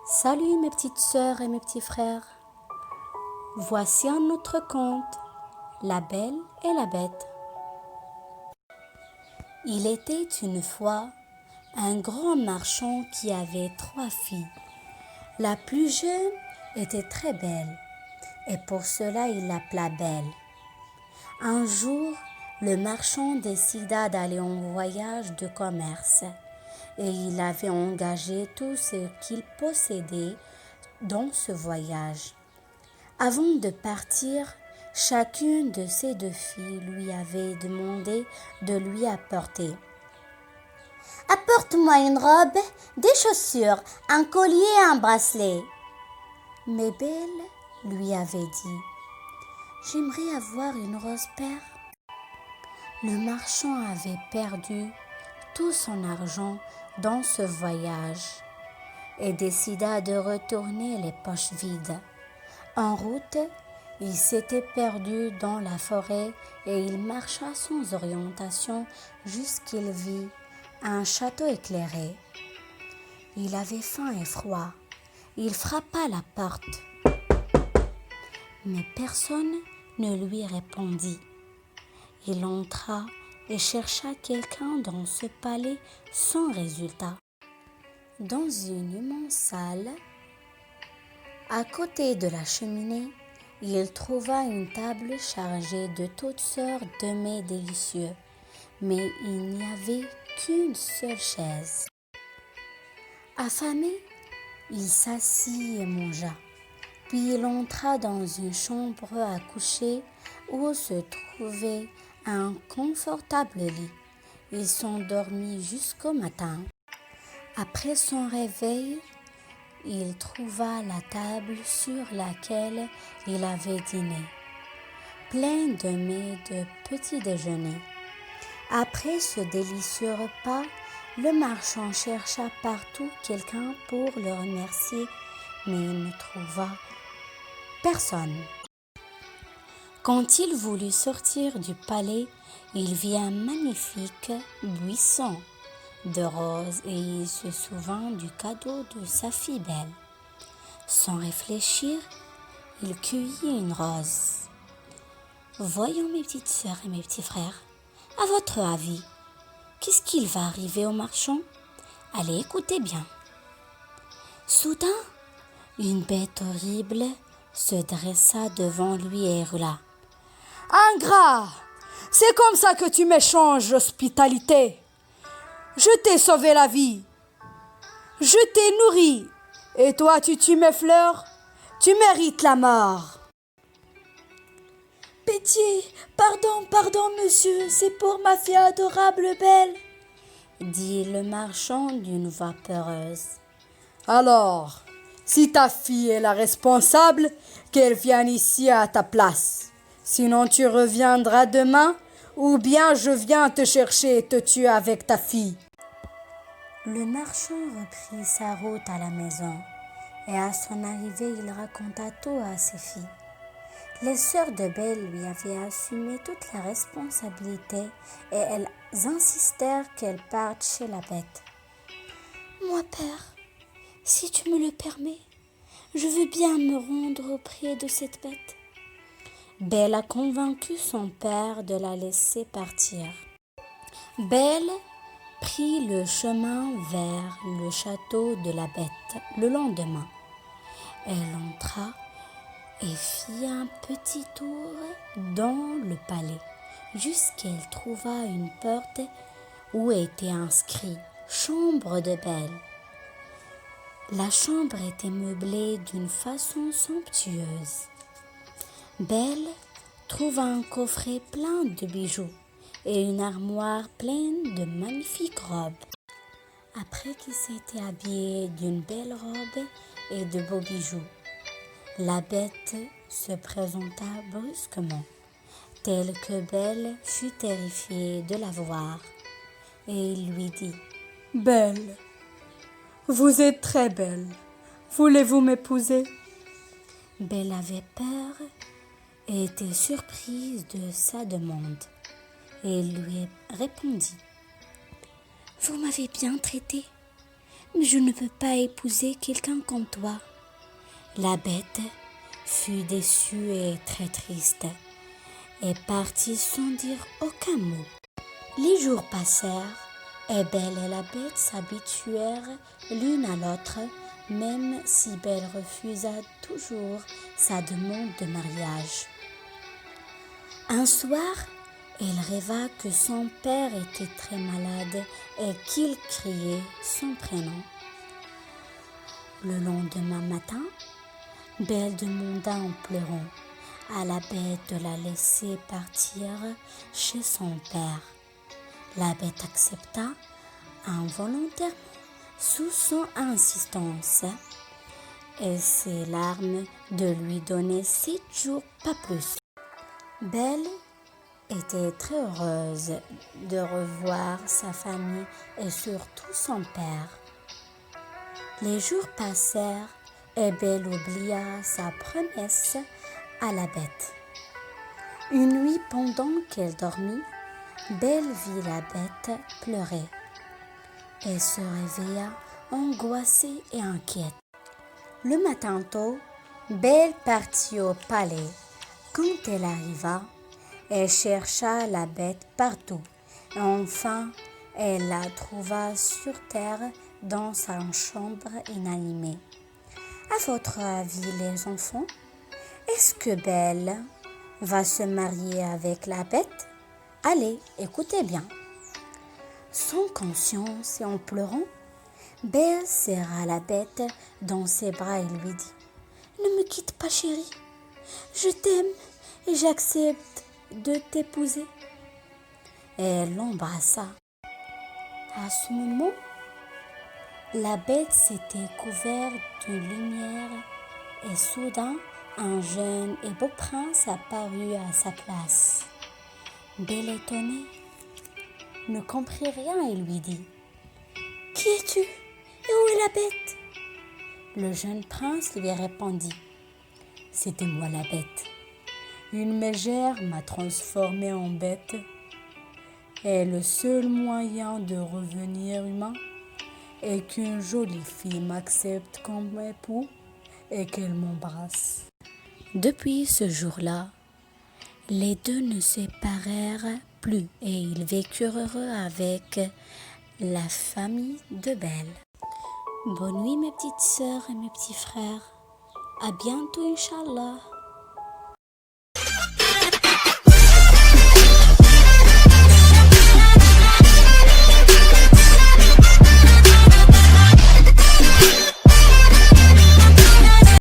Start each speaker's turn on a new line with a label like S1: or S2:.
S1: Salut mes petites sœurs et mes petits frères. Voici un autre conte, La Belle et la Bête. Il était une fois un grand marchand qui avait 3 filles. La plus jeune était très belle et pour cela il l'appela Belle. Un jour, le marchand décida d'aller en voyage de commerce et il avait engagé tout ce qu'il possédait dans ce voyage. Avant de partir, chacune de ses 2 filles lui avait demandé de lui apporter.
S2: Apporte-moi une robe, des chaussures, un collier et un bracelet.
S1: Mais Belle lui avait dit, j'aimerais avoir une rose perle. Le marchand avait perdu tout son argent dans ce voyage et décida de retourner les poches vides. En route, il s'était perdu dans la forêt et il marcha sans orientation jusqu'il vit un château éclairé. Il avait faim et froid. Il frappa à la porte, mais personne ne lui répondit. Il entra et chercha quelqu'un dans ce palais sans résultat. Dans une immense salle, à côté de la cheminée, il trouva une table chargée de toutes sortes de mets délicieux, mais il n'y avait qu'une seule chaise. Affamé, il s'assit et mangea. Puis il entra dans une chambre à coucher où se trouvait un confortable lit. Il s'endormit jusqu'au matin. Après son réveil, il trouva la table sur laquelle il avait dîné, pleine de mets de petit déjeuner. Après ce délicieux repas, le marchand chercha partout quelqu'un pour le remercier, mais il ne trouva personne. Quand il voulut sortir du palais, il vit un magnifique buisson de roses et il se souvint du cadeau de sa fille Belle. Sans réfléchir, il cueillit une rose. Voyons mes petites sœurs et mes petits frères, à votre avis, qu'est-ce qu'il va arriver au marchand? Allez, écoutez bien. Soudain, une bête horrible se dressa devant lui et hurla.
S3: Ingrat, c'est comme ça que tu m'échanges l'hospitalité. Je t'ai sauvé la vie. Je t'ai nourri. Et toi, tu tues mes fleurs. Tu mérites la mort.
S4: Pitié, pardon, monsieur, c'est pour ma fille adorable Belle,
S1: dit le marchand d'une voix peureuse.
S3: Alors, si ta fille est la responsable, qu'elle vienne ici à ta place. Sinon, tu reviendras demain, ou bien je viens te chercher et te tuer avec ta fille.
S1: Le marchand reprit sa route à la maison, et à son arrivée, il raconta tout à ses filles. Les sœurs de Belle lui avaient assumé toute la responsabilité et elles insistèrent qu'elle parte chez la bête.
S4: Moi, père, si tu me le permets, je veux bien me rendre auprès de cette bête.
S1: Belle a convaincu son père de la laisser partir. Belle prit le chemin vers le château de la bête le lendemain. Elle entra et fit un petit tour dans le palais jusqu'elle trouva une porte où était inscrit « Chambre de Belle ». La chambre était meublée d'une façon somptueuse. Belle trouva un coffret plein de bijoux et une armoire pleine de magnifiques robes. Après qu'il s'était habillé d'une belle robe et de beaux bijoux, la bête se présenta brusquement, telle que Belle fut terrifiée de la voir, et il lui dit «
S3: Belle, vous êtes très belle. Voulez-vous m'épouser ?»
S1: Belle avait peur et était surprise de sa demande, et il lui répondit «
S4: Vous m'avez bien traité,
S1: Mais je ne peux pas épouser quelqu'un comme toi. La bête fut déçue et très triste, et partit sans dire aucun mot. Les jours passèrent, et Belle et la bête s'habituèrent l'une à l'autre, même si Belle refusa toujours sa demande de mariage. Un soir, elle rêva que son père était très malade et qu'il criait son prénom. Le lendemain matin, Belle demanda en pleurant à la bête de la laisser partir chez son père. La bête accepta involontairement sous son insistance et ses larmes de lui donner 7 jours, pas plus. Belle était très heureuse de revoir sa famille et surtout son père. Les jours passèrent et Belle oublia sa promesse à la bête. Une nuit, pendant qu'elle dormit, Belle vit la bête pleurer et se réveilla angoissée et inquiète. Le matin tôt, Belle partit au palais. Quand elle arriva, elle chercha la bête partout. Et enfin, elle la trouva sur terre dans sa chambre inanimée. À votre avis, les enfants, est-ce que Belle va se marier avec la bête? Allez, écoutez bien. Sans conscience et en pleurant, Belle serra la bête dans ses bras et lui dit « Ne me quitte pas, chérie. Je t'aime et j'accepte de t'épouser. » Et elle l'embrassa. À ce moment, la bête s'était couverte de lumière et soudain, un jeune et beau prince apparut à sa place. Belle, étonnée, ne comprit rien et lui dit « Qui es-tu et où est la bête ?» Le jeune prince lui répondit « C'était moi la bête. Une mégère m'a transformé en bête et le seul moyen de revenir humain est qu'une jolie fille m'accepte comme époux et qu'elle m'embrasse. » Depuis ce jour-là, les deux ne se séparèrent plus et ils vécurent heureux avec la famille de Belle. Bonne nuit mes petites sœurs et mes petits frères. À bientôt, Inch'Allah.